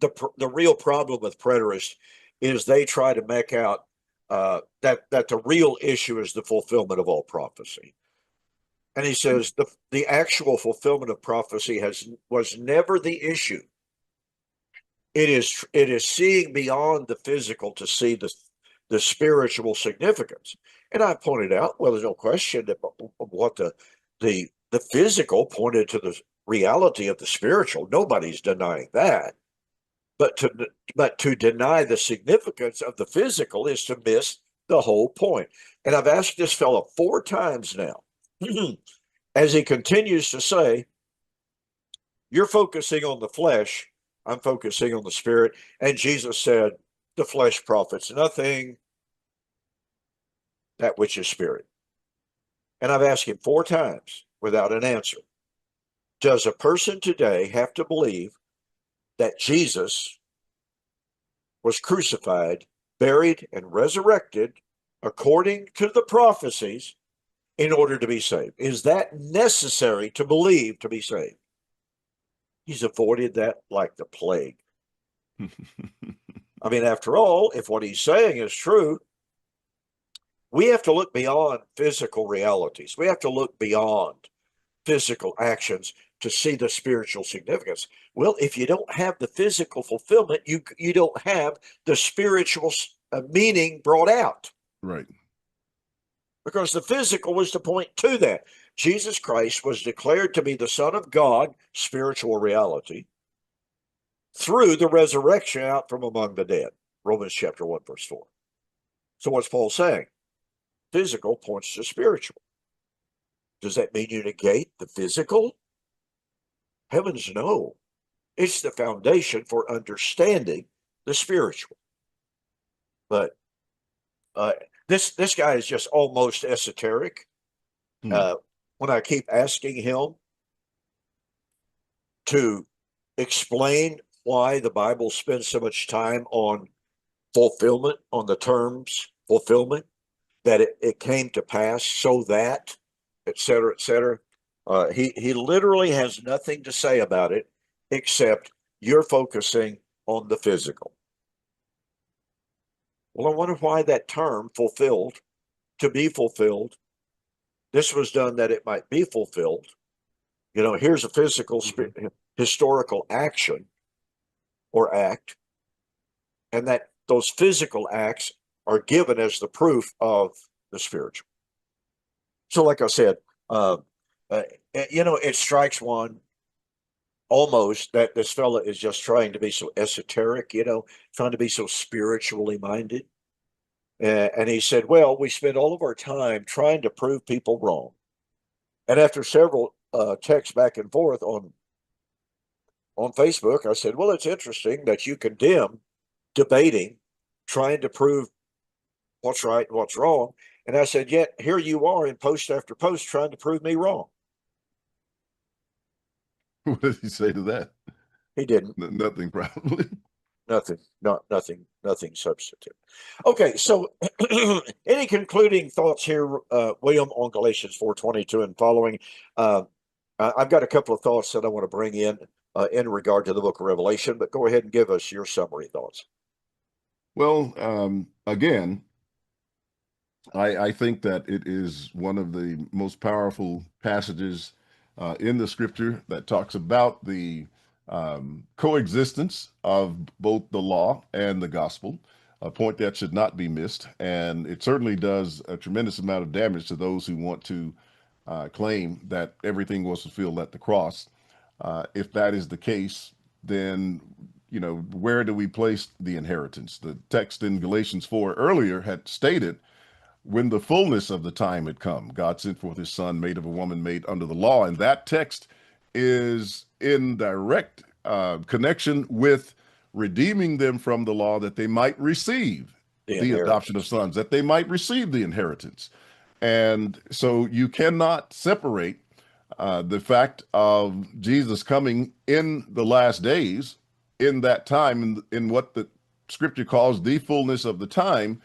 the real problem with preterists is they try to make out that the real issue is the fulfillment of all prophecy. And he says the actual fulfillment of prophecy was never the issue. It is seeing beyond the physical to see the spiritual significance. And I pointed out, well, there's no question that what the physical pointed to the reality of the spiritual. Nobody's denying that. But to deny the significance of the physical is to miss the whole point. And I've asked this fellow 4 times now, as he continues to say, you're focusing on the flesh, I'm focusing on the spirit. And Jesus said, the flesh profits nothing, that which is spirit. And I've asked him 4 times without an answer. Does a person today have to believe that Jesus was crucified, buried, and resurrected according to the prophecies in order to be saved? Is that necessary to believe to be saved? He's avoided that like the plague. I mean, after all, if what he's saying is true, we have to look beyond physical realities. We have to look beyond physical actions to see the spiritual significance. Well, if you don't have the physical fulfillment, you don't have the spiritual meaning brought out. Right. Because the physical was to point to that. Jesus Christ was declared to be the Son of God, spiritual reality, through the resurrection out from among the dead. Romans chapter 1, verse 4. So what's Paul saying? Physical points to spiritual. Does that mean you negate the physical? Heavens no. It's the foundation for understanding the spiritual. But this guy is just almost esoteric. When I keep asking him to explain why the Bible spends so much time on fulfillment, on the terms fulfillment, that it came to pass so that, et cetera, et cetera. He literally has nothing to say about it except you're focusing on the physical. Well, I wonder why that term fulfilled, to be fulfilled, This was done that it might be fulfilled. You know, here's a physical, historical action or act, and that those physical acts are given as the proof of the spiritual. So, like I said, uh, uh, it strikes one almost that this fella is just trying to be so esoteric, trying to be so spiritually minded. And he said, well, we spend all of our time trying to prove people wrong. And after several texts back and forth on Facebook, I said, well, it's interesting that you condemn debating, trying to prove what's right and what's wrong. And I said, yet here you are in post after post trying to prove me wrong. What did he say to that? He didn't. Nothing, probably. Nothing substantive. Okay, so any concluding thoughts here, William, on Galatians 4:22 and following? I've got a couple of thoughts that I want to bring in regard to the book of Revelation, but go ahead and give us your summary thoughts. Well, again, I think that it is one of the most powerful passages in the scripture that talks about the coexistence of both the law and the gospel, a point that should not be missed. And it certainly does a tremendous amount of damage to those who want to claim that everything was fulfilled at the cross. If that is the case, then, where do we place the inheritance? The text in Galatians 4 earlier had stated, when the fullness of the time had come, God sent forth his son, made of a woman, made under the law. And that text is in direct connection with redeeming them from the law that they might receive the adoption of sons, that they might receive the inheritance. And so you cannot separate the fact of Jesus coming in the last days, in that time, in what the scripture calls the fullness of the time,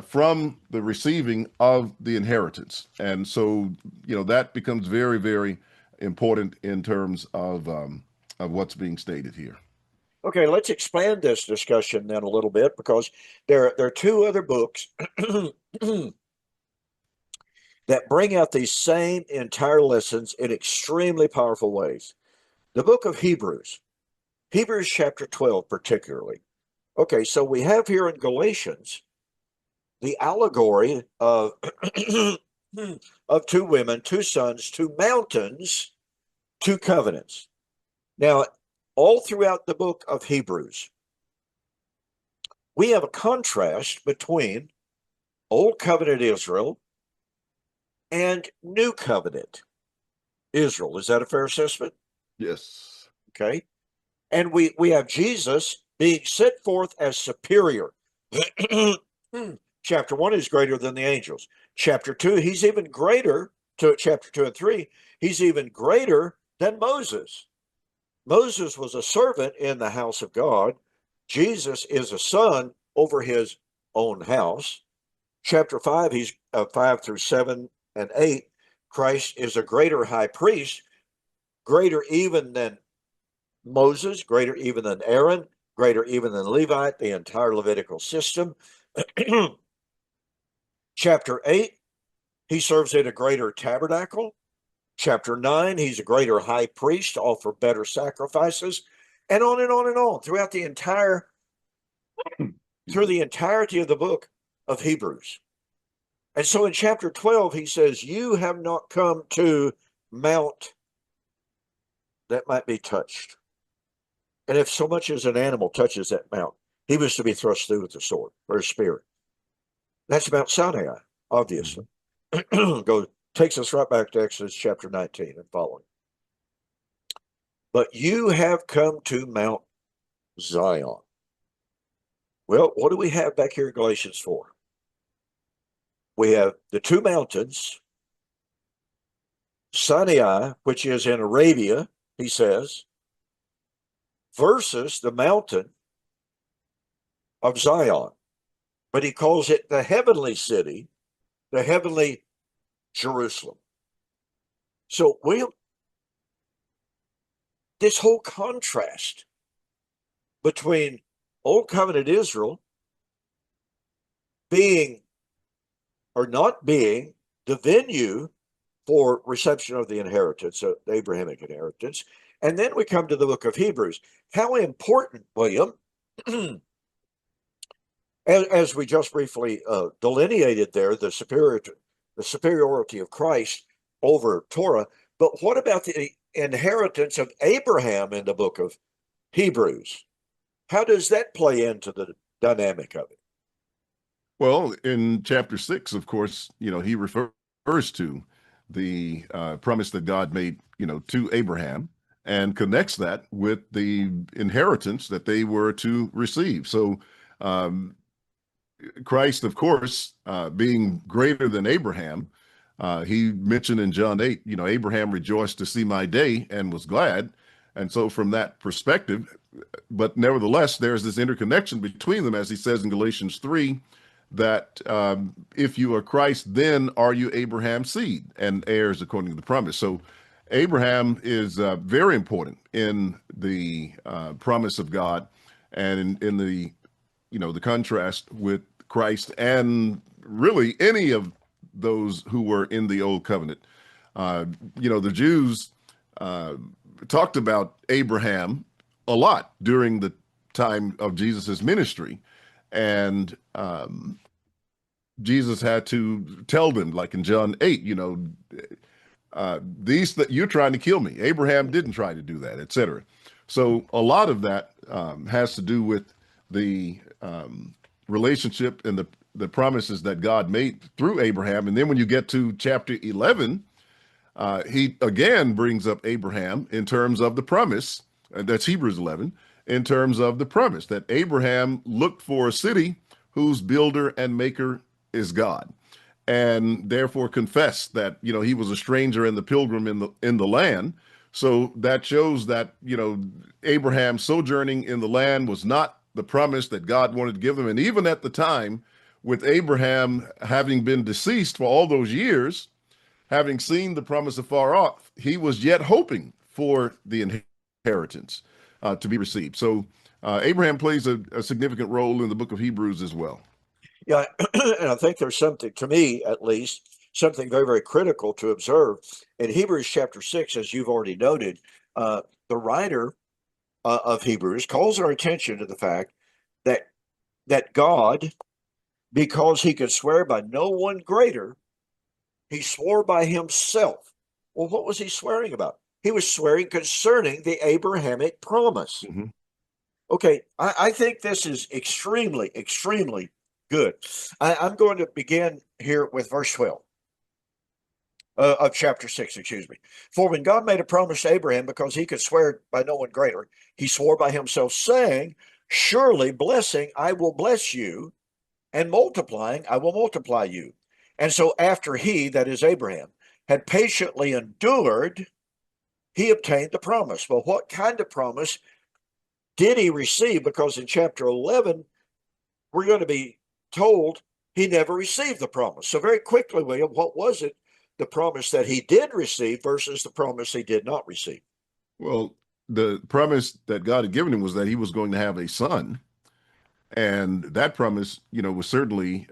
from the receiving of the inheritance. And so, that becomes very, very important in terms of what's being stated here. Okay, let's expand this discussion then a little bit, because there are two other books that bring out these same entire lessons in extremely powerful ways. The book of Hebrews chapter 12 particularly. Okay, so we have here in Galatians the allegory of of two women, two sons, two mountains, two covenants. Now, all throughout the book of Hebrews, we have a contrast between Old Covenant Israel and New Covenant Israel. Is that a fair assessment? Yes. Okay. And we have Jesus being set forth as superior. Chapter 1 is greater than the angels. Chapter 2, he's even greater. To chapter 2 and 3, he's even greater than Moses. Moses was a servant in the house of God. Jesus is a son over his own house. Chapter 5, he's 5 through 7 and 8. Christ is a greater high priest, greater even than Moses, greater even than Aaron, greater even than Levite, the entire Levitical system. Chapter 8, he serves in a greater tabernacle. Chapter 9, he's a greater high priest to offer better sacrifices, and on and on and on throughout the entirety of the book of Hebrews. And so in chapter 12, he says, you have not come to mount that might be touched. And if so much as an animal touches that mount, he was to be thrust through with the sword or a spear. That's Mount Sinai, obviously. Takes us right back to Exodus chapter 19 and following. But you have come to Mount Zion. Well, what do we have back here in Galatians 4? We have the two mountains, Sinai, which is in Arabia, he says, versus the mountain of Zion. But he calls it the heavenly city, the heavenly Jerusalem. So, William, this whole contrast between Old Covenant Israel being or not being the venue for reception of the inheritance, the Abrahamic inheritance. And then we come to the book of Hebrews. How important, William, as we just briefly delineated there, the superiority of Christ over Torah. But what about the inheritance of Abraham in the book of Hebrews? How does that play into the dynamic of it? Well, in chapter 6, of course, he refers to the promise that God made, to Abraham, and connects that with the inheritance that they were to receive. So Christ, of course, being greater than Abraham, he mentioned in John 8, Abraham rejoiced to see my day and was glad. And so from that perspective, but nevertheless, there's this interconnection between them, as he says in Galatians 3, that if you are Christ, then are you Abraham's seed and heirs according to the promise. So Abraham is very important in the promise of God, and in the the contrast with Christ and really any of those who were in the old covenant. The Jews talked about Abraham a lot during the time of Jesus's ministry, and Jesus had to tell them, like in John 8, these that you're trying to kill me. Abraham didn't try to do that, etc. So a lot of that has to do with the relationship and the promises that God made through Abraham. And then when you get to chapter 11, he again brings up Abraham in terms of the promise. That's Hebrews 11, in terms of the promise that Abraham looked for a city whose builder and maker is God, and therefore confessed that he was a stranger and the pilgrim in the land. So that shows that Abraham sojourning in the land was not the promise that God wanted to give them. And even at the time, with Abraham having been deceased for all those years, having seen the promise afar off, he was yet hoping for the inheritance to be received. So Abraham plays a significant role in the book of Hebrews as well. Yeah, and I think there's something, to me at least, something very, very critical to observe. In Hebrews chapter 6, as you've already noted, the writer of Hebrews calls our attention to the fact that God, because he could swear by no one greater, he swore by himself. Well, what was he swearing about? He was swearing concerning the Abrahamic promise. Mm-hmm. Okay, I think this is extremely, extremely good. I'm going to begin here with verse 12 of chapter 6, excuse me. For when God made a promise to Abraham, because he could swear by no one greater, he swore by himself, saying, surely blessing, I will bless you, and multiplying, I will multiply you. And so after he, that is Abraham, had patiently endured, he obtained the promise. Well, what kind of promise did he receive? Because in chapter 11, we're going to be told he never received the promise. So very quickly, William, what was it, the promise that he did receive versus the promise he did not receive? Well, the promise that God had given him was that he was going to have a son. And that promise, was certainly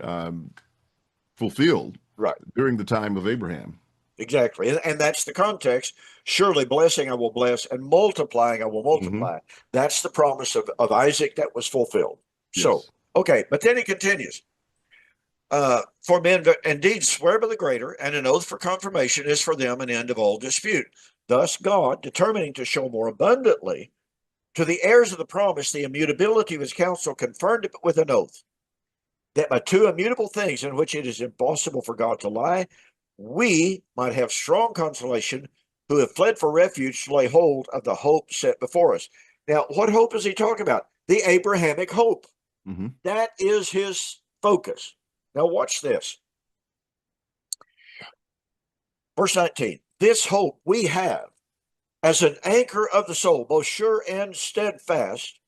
fulfilled Right. during the time of Abraham. Exactly. And that's the context. Surely blessing I will bless, and multiplying I will multiply. Mm-hmm. That's the promise of Isaac that was fulfilled. Yes. So, okay, but then he continues. For men indeed swear by the greater, and an oath for confirmation is for them an end of all dispute. Thus God, determining to show more abundantly to the heirs of the promise the immutability of his counsel, confirmed it with an oath, that by two immutable things in which it is impossible for God to lie, we might have strong consolation who have fled for refuge to lay hold of the hope set before us. Now, what hope is he talking about? The Abrahamic hope. Mm-hmm. That is his focus. Now, watch this. Verse 19, this hope we have as an anchor of the soul, both sure and steadfast,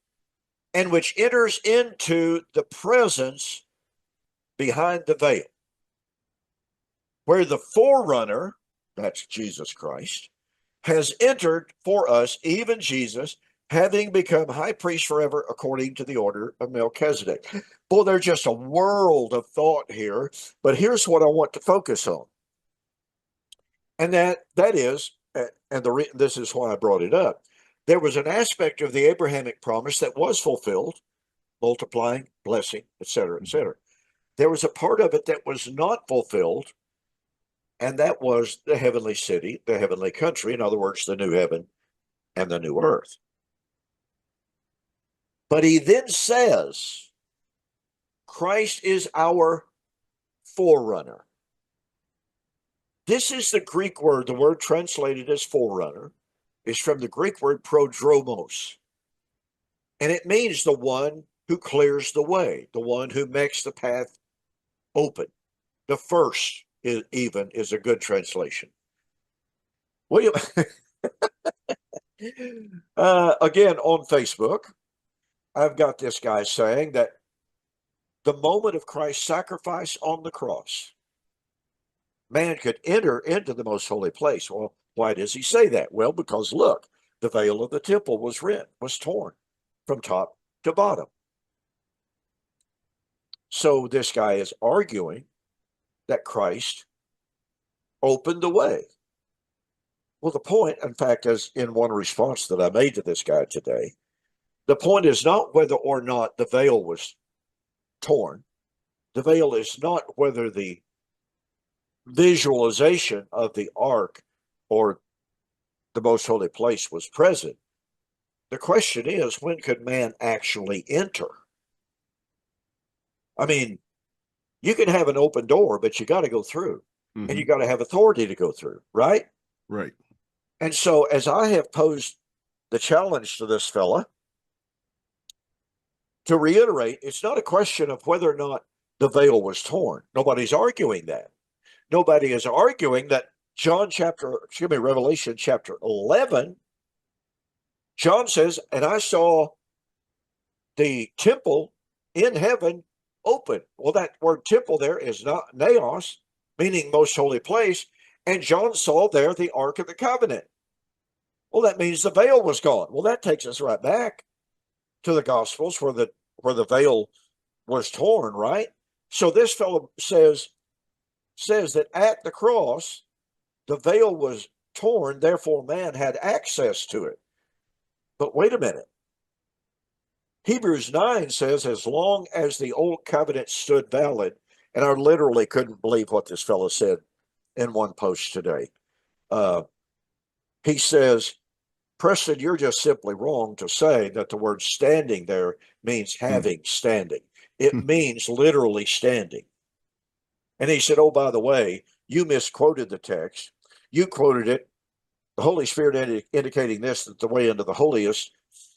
and which enters into the presence behind the veil, where the forerunner, that's Jesus Christ, has entered for us, even Jesus, having become high priest forever according to the order of Melchizedek. Boy, there's just a world of thought here, but here's what I want to focus on. And that is, and this is why I brought it up. There was an aspect of the Abrahamic promise that was fulfilled, multiplying, blessing, etc., etc. There was a part of it that was not fulfilled, and that was the heavenly city, the heavenly country. In other words, the new heaven and the new earth. But he then says, Christ is our forerunner. This is the Greek word, the word translated as forerunner is from the Greek word prodromos. And it means the one who clears the way, the one who makes the path open. The first is a good translation. William, again on Facebook, I've got this guy saying that the moment of Christ's sacrifice on the cross, man could enter into the most holy place. Well, why does he say that? Well, because look, the veil of the temple was rent, was torn from top to bottom. So this guy is arguing that Christ opened the way. Well, the point, in fact, as in one response that I made to this guy today, the point is not whether or not the veil was torn. The veil is not whether the visualization of the ark or the most holy place was present. The question is, when could man actually enter? I mean, you can have an open door, but you got to go through, and you got to have authority to go through, right? Right. And so, as I have posed the challenge to this fella, to reiterate, it's not a question of whether or not the veil was torn. Nobody's arguing that. Nobody is arguing that Revelation chapter 11, John says, and I saw the temple in heaven open. Well, that word temple there is not naos, meaning most holy place. And John saw there the Ark of the Covenant. Well, that means the veil was gone. Well, that takes us right back to the Gospels where the veil was torn, right? So this fellow says that at the cross, the veil was torn, therefore man had access to it. But wait a minute. Hebrews 9 says, as long as the old covenant stood valid, and I literally couldn't believe what this fellow said in one post today. He says, Preston, you're just simply wrong to say that the word standing there means having standing. It means literally standing. And he said, oh, by the way, you misquoted the text. You quoted it, the Holy Spirit indicating this, that the way into the holiest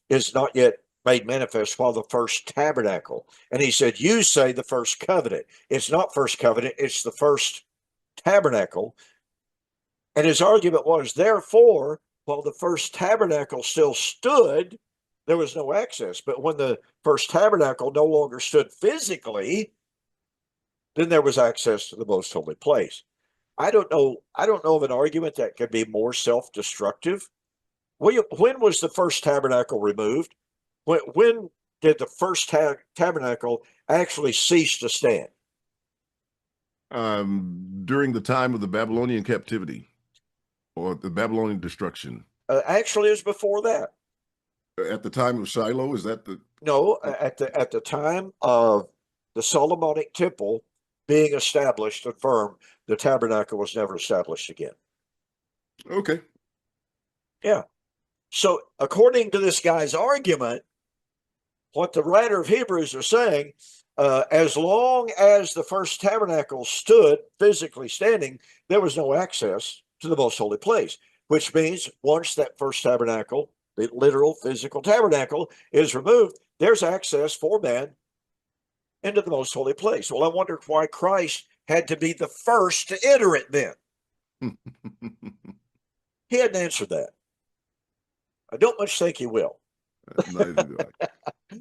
is not yet made manifest while the first tabernacle. And he said, you say the first covenant. It's not first covenant, it's the first tabernacle. And his argument was, therefore, while the first tabernacle still stood, there was no access. But when the first tabernacle no longer stood physically, then there was access to the most holy place. I don't know of an argument that could be more self-destructive. When was the first tabernacle removed? When did the first tabernacle actually cease to stand? During the time of the Babylonian captivity or the Babylonian destruction. Actually, it was before that. At the time of Shiloh, is that the? No, at the time of the Solomonic temple being established and firm, the tabernacle was never established again. Okay. Yeah. So according to this guy's argument, what the writer of Hebrews is saying, as long as the first tabernacle stood physically standing, there was no access to the most holy place, which means once that first tabernacle, the literal physical tabernacle, is removed, there's access for man into the most holy place. Well, I wonder why Christ had to be the first to enter it then. He hadn't answered that. I don't much think he will. Neither do I.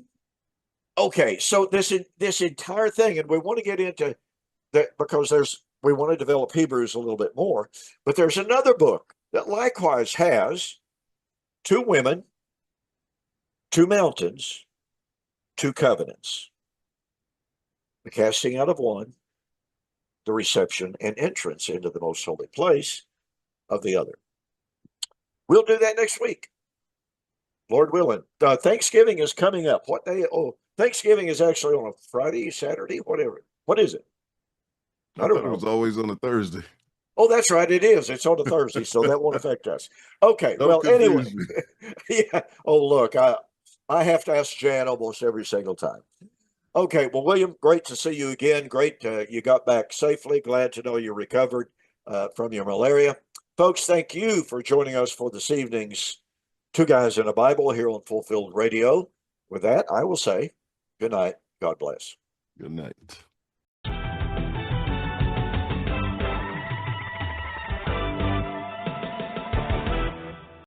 Okay, so this entire thing, and we want to get into that because we want to develop Hebrews a little bit more, but there's another book that likewise has two women, two mountains, two covenants. The casting out of one, the reception and entrance into the most holy place, of the other. We'll do that next week, Lord willing. Thanksgiving is coming up. What day? Oh, Thanksgiving is actually on a Friday, Saturday, whatever. What is it? I thought it was always on a Thursday. Oh, that's right. It is. It's on a Thursday, so that won't affect us. Okay. Don't Well, anyway. confuse me. Yeah. Oh, look, I have to ask Jan almost every single time. Okay. Well, William, great to see you again. Great. You got back safely. Glad to know you recovered from your malaria. Folks, thank you for joining us for this evening's Two Guys in a Bible here on Fulfilled Radio. With that, I will say good night. God bless. Good night.